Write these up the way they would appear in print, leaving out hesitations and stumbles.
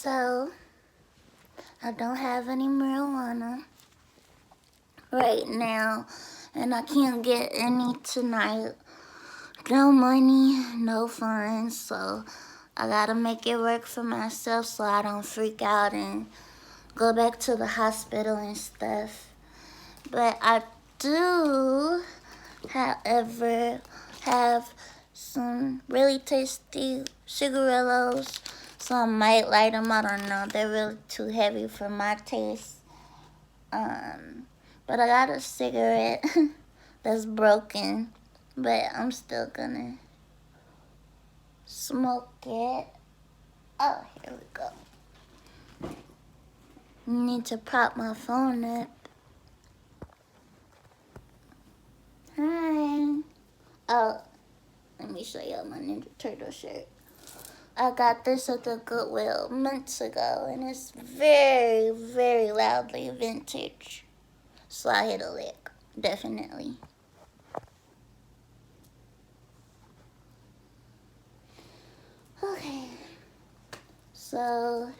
So, I don't have any marijuana right now, and I can't get any tonight. No money, no funds, so I gotta make it work for myself so I don't freak out and go back to the hospital and stuff. But I do, however, have some really tasty cigarillos, so I might light them. I don't know. They're really too heavy for my taste. But I got a cigarette that's broken, but I'm still gonna smoke it. Oh, here we go. Need to prop my phone up. Hi. Oh, let me show you my Ninja Turtle shirt. I got this at the Goodwill months ago, and it's very, very loudly vintage. So I hit a lick, definitely. Okay, so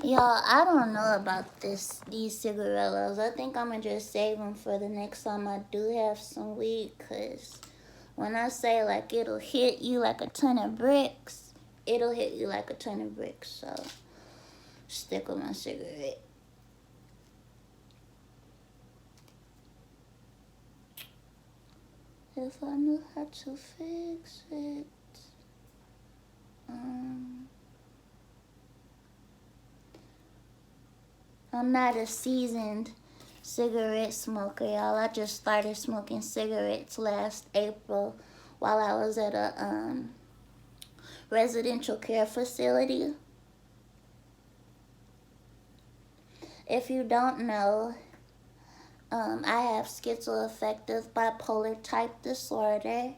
y'all, I don't know about these cigarillos. I think I'm gonna just save them for the next time I do have some weed, cause when I say like it'll hit you like a ton of bricks, it'll hit you like a ton of bricks. So stick with my cigarette. If I knew how to fix it. I'm not a seasoned cigarette smoker, y'all. I just started smoking cigarettes last April while I was at a residential care facility. If you don't know, I have schizoaffective bipolar type disorder,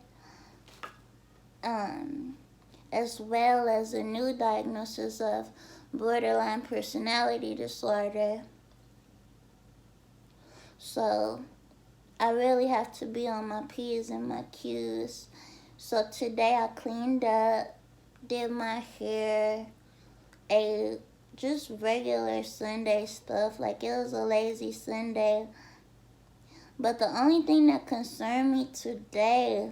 as well as a new diagnosis of borderline personality disorder. So I really have to be on my P's and my Q's. So today I cleaned up, did my hair, ate just regular Sunday stuff. Like, it was a lazy Sunday. But the only thing that concerned me today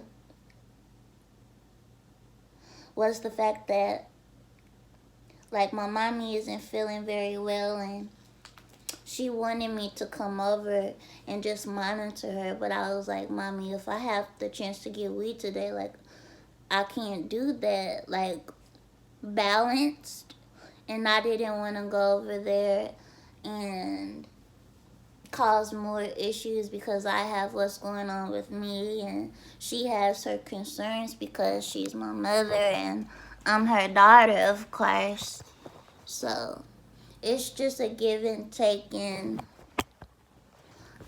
was the fact that, like, my mommy isn't feeling very well, and she wanted me to come over and just monitor her. But I was like, Mommy, if I have the chance to get weed today, like, I can't do that, like, balanced. And I didn't want to go over there and cause more issues because I have what's going on with me, and she has her concerns because she's my mother and I'm her daughter, of course. So it's just a give and take, and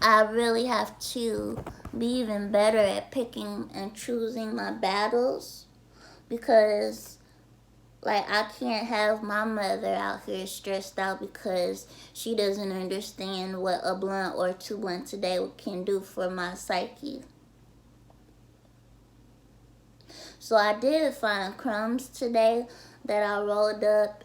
I really have to be even better at picking and choosing my battles, because like, I can't have my mother out here stressed out because she doesn't understand what a blunt or 2 blunts a day can do for my psyche. So I did find crumbs today that I rolled up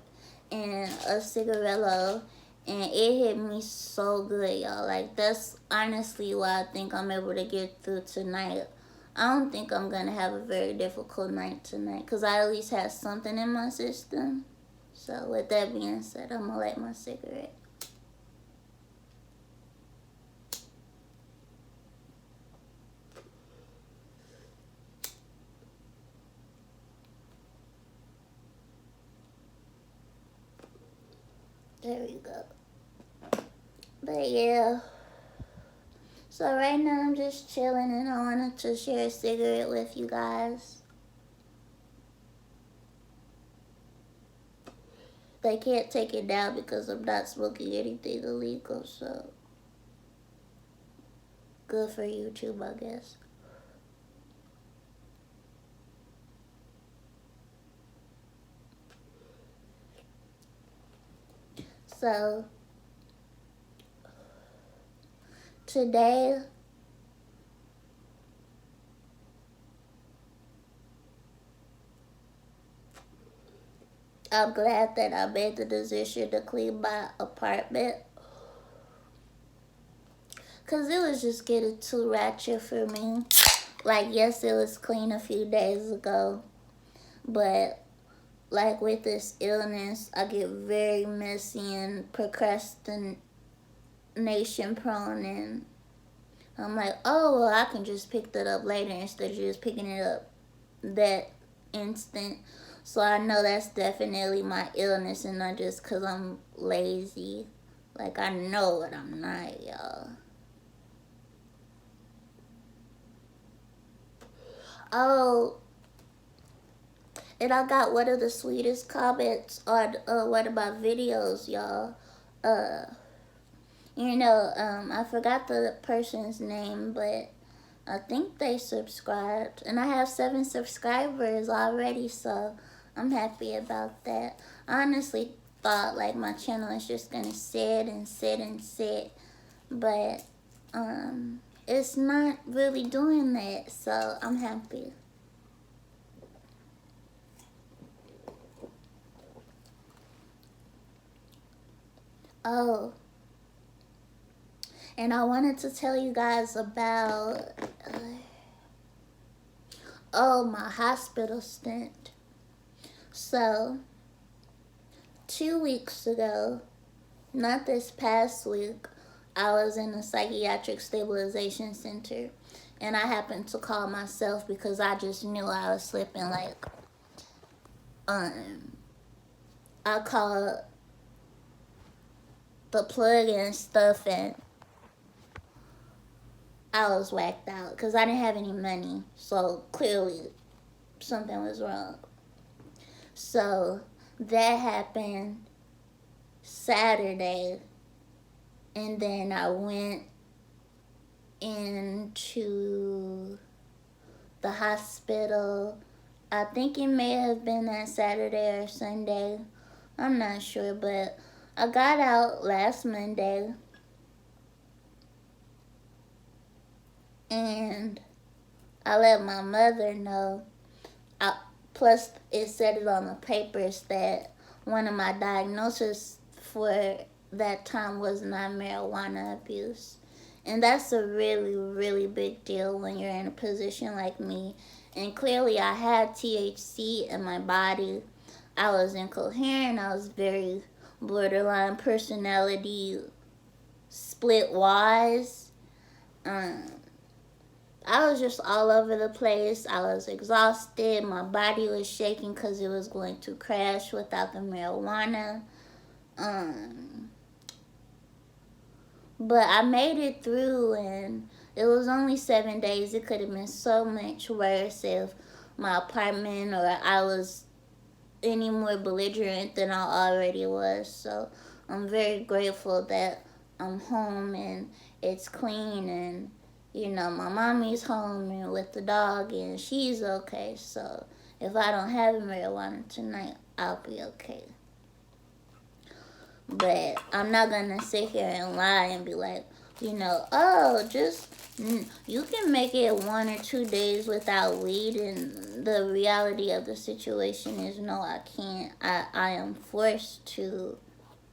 in a cigarillo, and it hit me so good, y'all. Like, that's honestly why I think I'm able to get through tonight. I don't think I'm going to have a very difficult night tonight, because I at least have something in my system. So with that being said, I'm going to light my cigarette. There we go. But yeah. So right now I'm just chilling, and I wanted to share a cigarette with you guys. They can't take it down because I'm not smoking anything illegal, so good for YouTube, I guess. So today I'm glad that I made the decision to clean my apartment. Because it was just getting too ratchet for me. Like, yes, it was clean a few days ago. But, like, with this illness, I get very messy and procrastination prone. And I'm like, oh, well, I can just pick that up later instead of just picking it up that instant. So I know that's definitely my illness and not just because I'm lazy. Like, I know what I'm not, y'all. Oh, and I got one of the sweetest comments on one of my videos, y'all. I forgot the person's name, but I think they subscribed. And I have 7 subscribers already, so I'm happy about that. I honestly thought, like, my channel is just gonna sit and sit and sit. But, it's not really doing that, so I'm happy. Oh, and I wanted to tell you guys about, my hospital stint. So, 2 weeks ago, not this past week, I was in a psychiatric stabilization center. And I happened to call myself because I just knew I was slipping. Like, I called the plug and stuff, and I was whacked out because I didn't have any money. So clearly something was wrong. So that happened Saturday, and then I went into the hospital. I think it may have been that Saturday or Sunday. I'm not sure, but I got out last Monday. And I let my mother know. Plus, it said it on the papers that one of my diagnoses for that time was non-marijuana abuse. And that's a really, really big deal when you're in a position like me. And clearly I had THC in my body. I was incoherent. I was very borderline personality split wise. I was just all over the place. I was exhausted. My body was shaking because it was going to crash without the marijuana. But I made it through, and it was only 7 days. It could have been so much worse if my apartment or I was any more belligerent than I already was. So I'm very grateful that I'm home and it's clean, and my mommy's home and with the dog, and she's okay. So if I don't have marijuana tonight, I'll be okay. But I'm not gonna sit here and lie and be like, you can make it 1 or 2 days without weed. And the reality of the situation is, no, I can't. I am forced to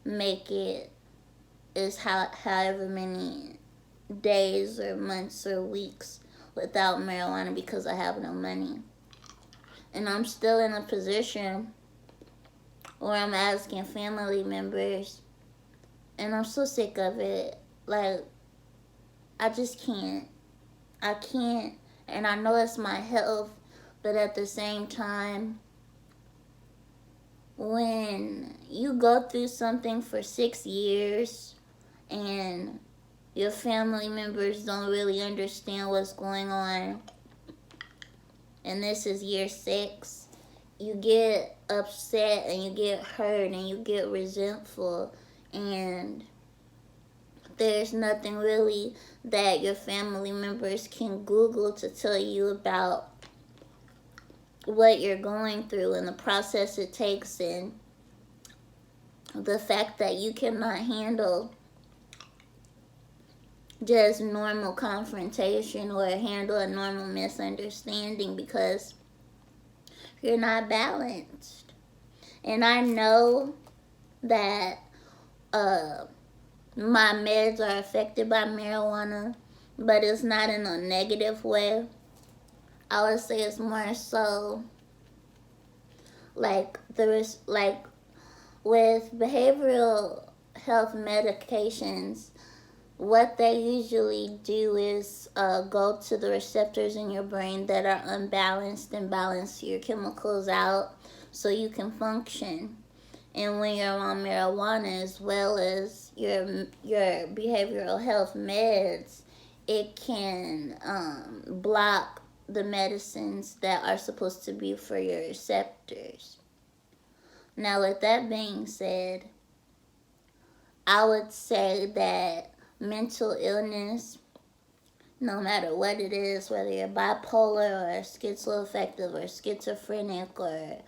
make it however many days or months or weeks without marijuana because I have no money. And I'm still in a position where I'm asking family members, and I'm so sick of it. Like, I just can't. I can't. And I know it's my health, but at the same time, when you go through something for 6 years and your family members don't really understand what's going on, and this is year 6, you get upset and you get hurt and you get resentful, and there's nothing really that your family members can Google to tell you about what you're going through and the process it takes, and the fact that you cannot handle just normal confrontation or handle a normal misunderstanding because you're not balanced. And I know that my meds are affected by marijuana, but it's not in a negative way. I would say it's more so like like with behavioral health medications, what they usually do is go to the receptors in your brain that are unbalanced and balance your chemicals out so you can function. And when you're on marijuana as well as your behavioral health meds, it can block the medicines that are supposed to be for your receptors. Now, with that being said, I would say that mental illness, no matter what it is, whether you're bipolar or schizoaffective or schizophrenic or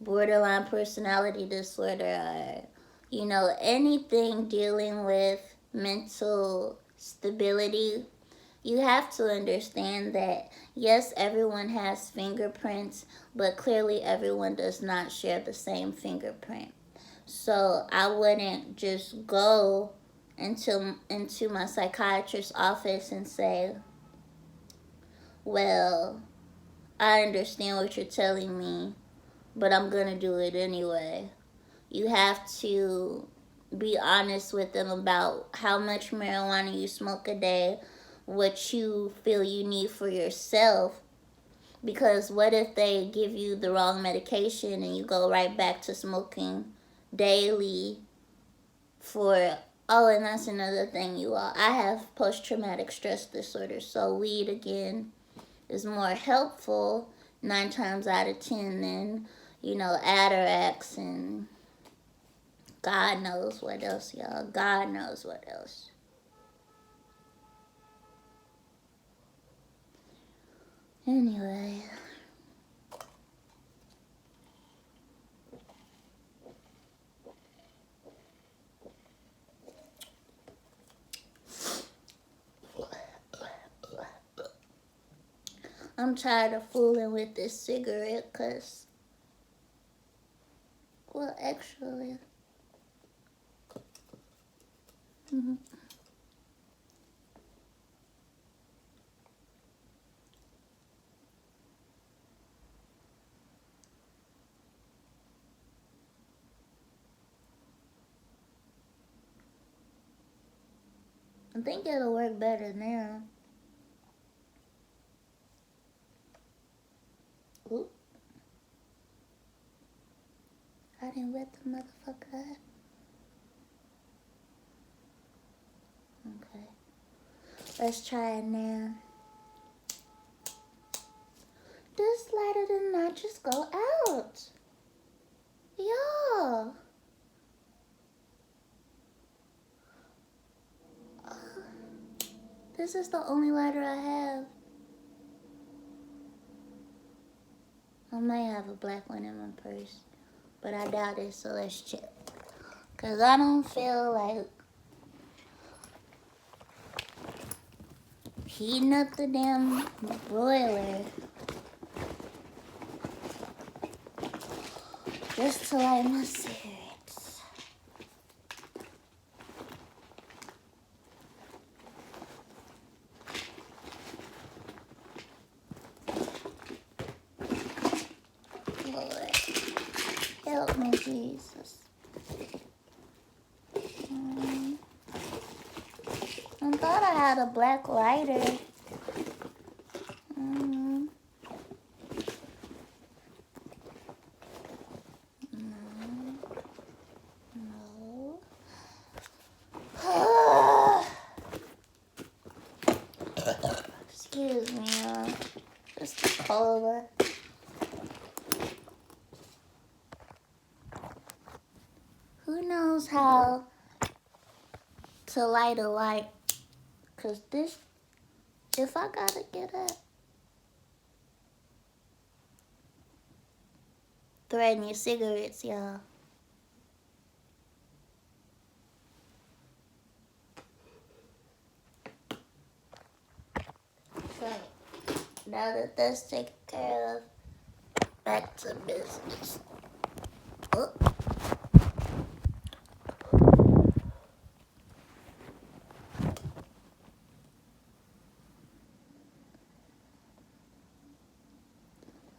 borderline personality disorder or, anything dealing with mental stability, you have to understand that, yes, everyone has fingerprints, but clearly everyone does not share the same fingerprint. So I wouldn't just go into my psychiatrist's office and say, well, I understand what you're telling me, but I'm going to do it anyway. You have to be honest with them about how much marijuana you smoke a day, what you feel you need for yourself. Because what if they give you the wrong medication and you go right back to smoking daily and that's another thing, you all. I have post-traumatic stress disorder, so weed, again, is more helpful 9 times out of 10 than, Atarax and God knows what else, y'all. God knows what else. Anyway. I'm tired of fooling with this cigarette because, well, actually, I think it'll work better now. Oop. I didn't wet the motherfucker up. Okay. Let's try it now. This lighter did not just go out. Y'all. This is the only lighter I have. I might have a black one in my purse, but I doubt it, so let's check. Because I don't feel like heating up the damn broiler just to light my cigarettes. Lord, help me, Jesus. I thought I had a black lighter. Excuse me, y'all. Just the cola. Who knows how to light a light? Cause this, if I gotta get up, threading your cigarettes, y'all. So, now that that's taken care of, back to business. Oh.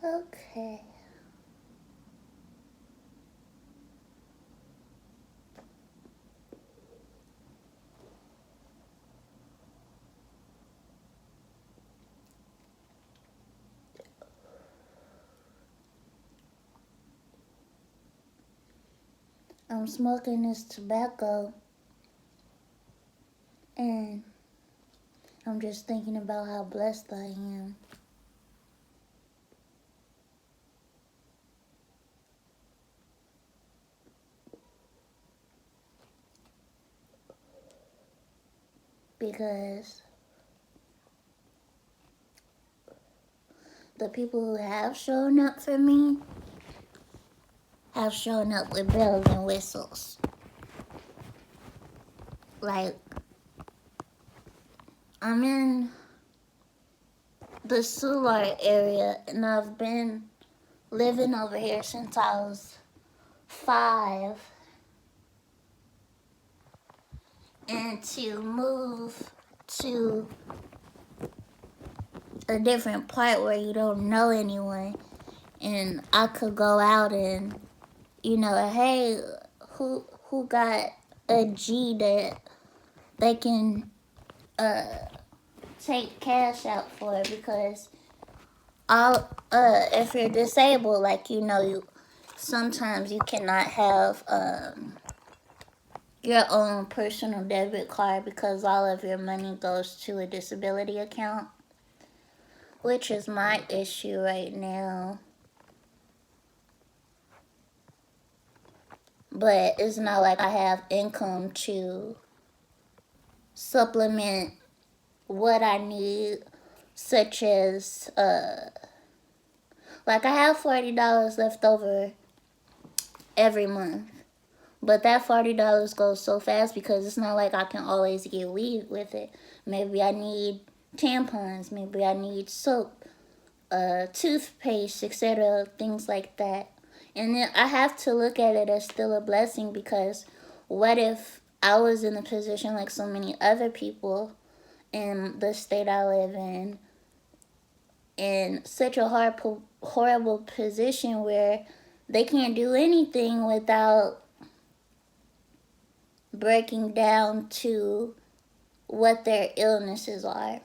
Okay. I'm smoking this tobacco, and I'm just thinking about how blessed I am. Because the people who have shown up for me have shown up with bells and whistles. Like, I'm in the Solar area, and I've been living over here since I was 5. And to move to a different part where you don't know anyone, and I could go out and, hey, who got a G that they can take cash out for, because if you're disabled, like, you sometimes you cannot have your own personal debit card because all of your money goes to a disability account, which is my issue right now. But it's not like I have income to supplement what I need, such as like I have $40 left over every month. But that $40 goes so fast because it's not like I can always get weed with it. Maybe I need tampons, maybe I need soap, toothpaste, etc., things like that. And then I have to look at it as still a blessing, because what if I was in a position like so many other people in the state I live in such a horrible position where they can't do anything without breaking down to what their illnesses are.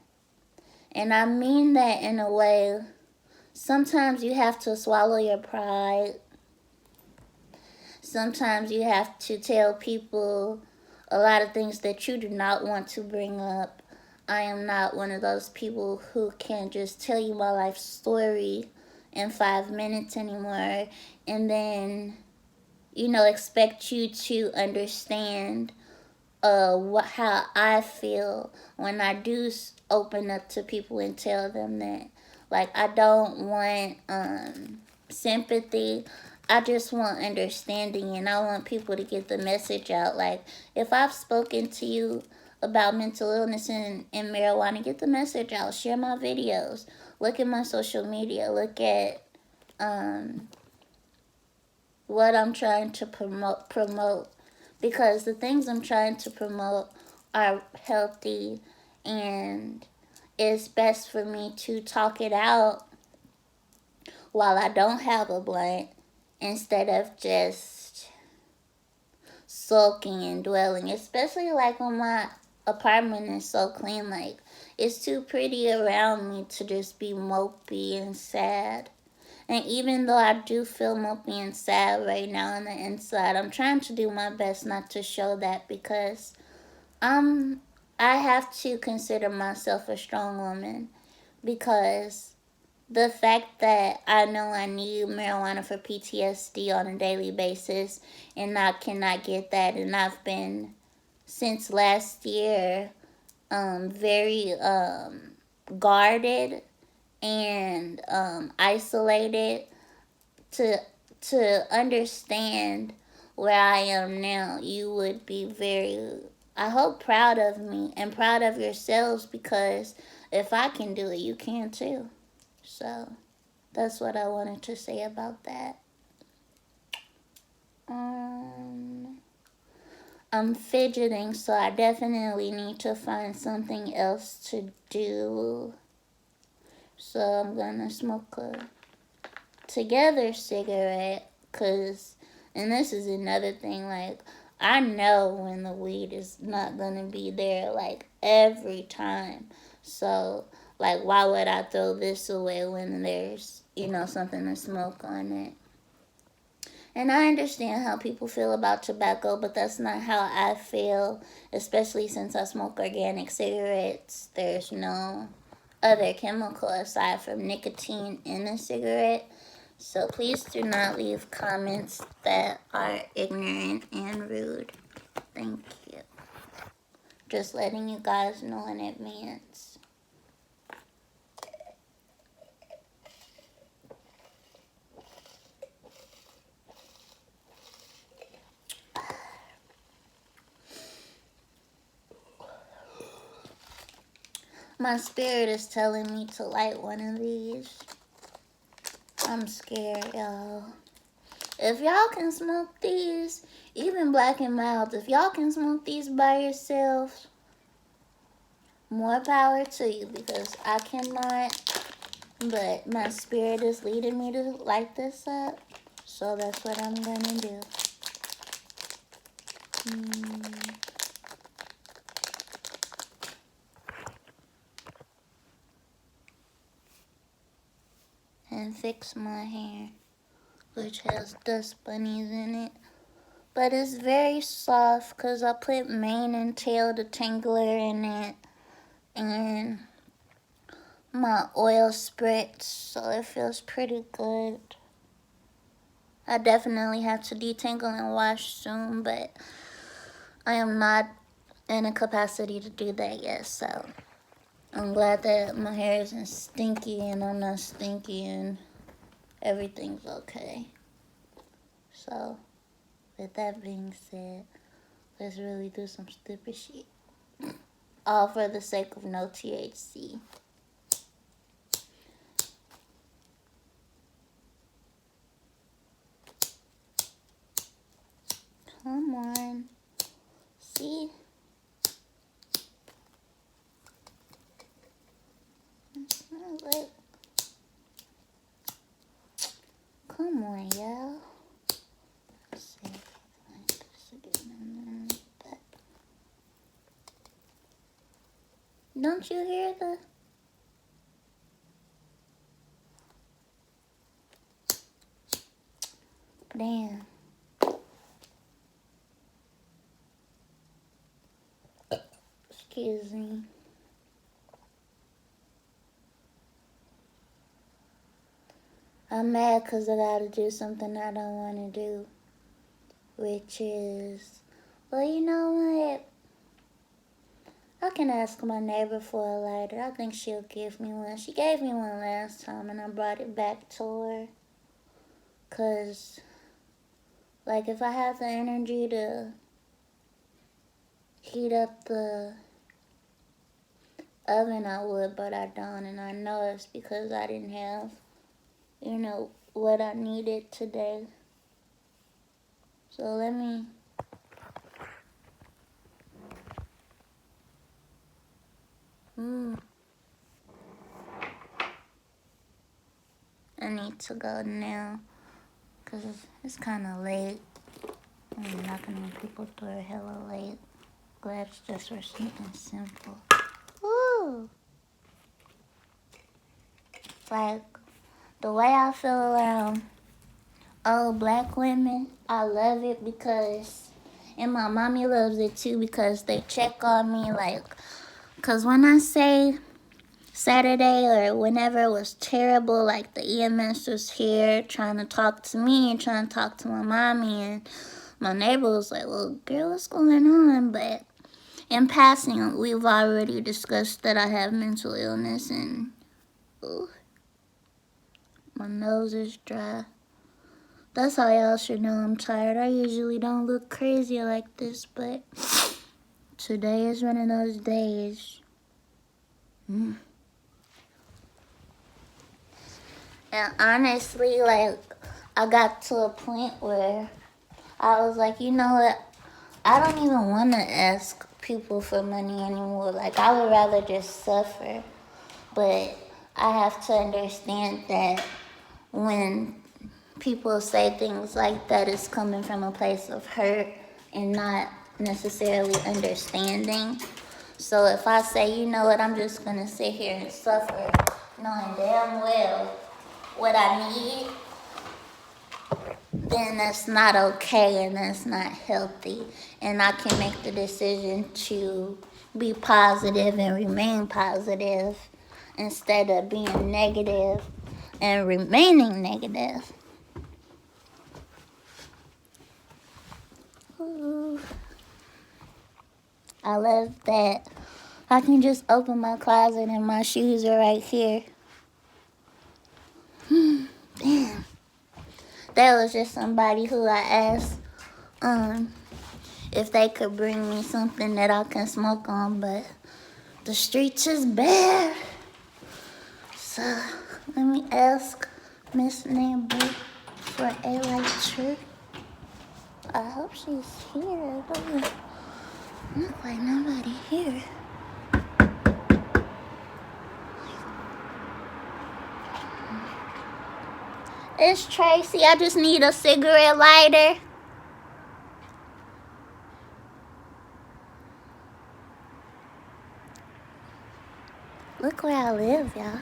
And I mean that in a way, sometimes you have to swallow your pride. Sometimes you have to tell people a lot of things that you do not want to bring up. I am not one of those people who can just tell you my life story in 5 minutes anymore and then, expect you to understand how I feel when I do open up to people and tell them that. Like, I don't want sympathy. I just want understanding, and I want people to get the message out. Like, if I've spoken to you about mental illness and marijuana, get the message out. Share my videos. Look at my social media. Look at what I'm trying to promote. Because the things I'm trying to promote are healthy, and it's best for me to talk it out while I don't have a blunt, instead of just sulking and dwelling. Especially like when my apartment is so clean, like it's too pretty around me to just be mopey and sad. And even though I do feel mopey and sad right now on the inside, I'm trying to do my best not to show that, because I have to consider myself a strong woman, because the fact that I know I need marijuana for PTSD on a daily basis and I cannot get that, and I've been since last year very guarded and isolated to understand where I am now. You would be very, I hope, proud of me and proud of yourselves, because if I can do it, you can too. So that's what I wanted to say about that. I'm fidgeting, so I definitely need to find something else to do. So I'm gonna smoke a together cigarette, and this is another thing, like, I know when the weed is not gonna be there, like, every time. So, like, why would I throw this away when there's, something to smoke on it? And I understand how people feel about tobacco, but that's not how I feel, especially since I smoke organic cigarettes. There's no other chemical aside from nicotine in a cigarette. So please do not leave comments that are ignorant and rude. Thank you. Just letting you guys know in advance. My spirit is telling me to light one of these. I'm scared, y'all. If y'all can smoke these, even Black and Mild, if y'all can smoke these by yourselves, more power to you, because I cannot. But my spirit is leading me to light this up, so that's what I'm gonna do. And fix my hair, which has dust bunnies in it. But it's very soft because I put mane and tail detangler in it. And my oil spritz, so it feels pretty good. I definitely have to detangle and wash soon, but I am not in a capacity to do that yet, so I'm glad that my hair isn't stinky and I'm not stinky and everything's okay. So, with that being said, let's really do some stupid shit. All for the sake of no THC. Come on. See? It's not like... Come on, y'all. Let's see if I can find this again. Don't you hear the... Damn. Excuse me. I'm mad because I gotta do something I don't want to do. Which is... Well, you know what? I can ask my neighbor for a lighter. I think she'll give me one. She gave me one last time and I brought it back to her. Because, like, if I have the energy to heat up the oven, I would, but I don't. And I know it's because I didn't have, what I needed today. So let me... I need to go now. Because it's kind of late. I'm knocking on people's door hella late. Glad it's just for something simple. Woo! Like, the way I feel around old Black women, I love it because, and my mommy loves it too because they check on me, like, because when I say Saturday or whenever it was terrible, like the EMS was here trying to talk to me and trying to talk to my mommy, and my neighbor was like, well, girl, what's going on? But in passing, we've already discussed that I have mental illness and my nose is dry. That's how y'all should know I'm tired. I usually don't look crazy like this, but today is one of those days. And honestly, like, I got to a point where I was like, you know what? I don't even want to ask people for money anymore. Like, I would rather just suffer. But I have to understand that when people say things like that, it's coming from a place of hurt and not necessarily understanding. So if I say, you know what, I'm just going to sit here and suffer, knowing damn well what I need, then that's not okay and that's not healthy. And I can make the decision to be positive and remain positive instead of being negative and remaining negative. Ooh. I love that I can just open my closet and my shoes are right here. Damn. That was just somebody who I asked if they could bring me something that I can smoke on, but the streets is bare. So let me ask Miss Neighbor for a lighter. I hope she's here. It doesn't look like nobody here. It's Tracy. I just need a cigarette lighter. Look where I live, y'all.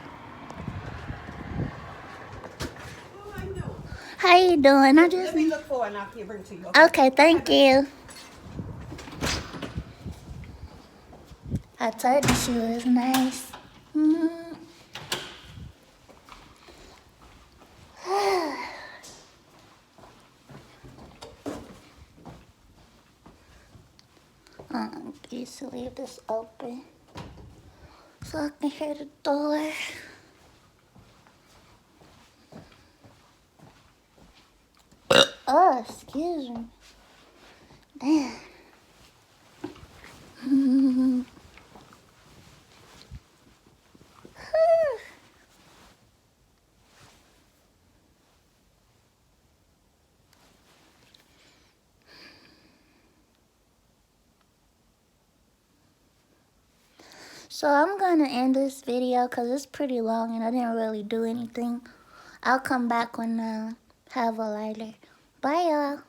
How you doing? Let me look for it and I'll bring it to you. Okay, thank you. I told you she was nice. I used to leave this open so I can hear the door. Oh, excuse me. Damn. So I'm going to end this video because it's pretty long and I didn't really do anything. I'll come back when I have a lighter. Bye, y'all.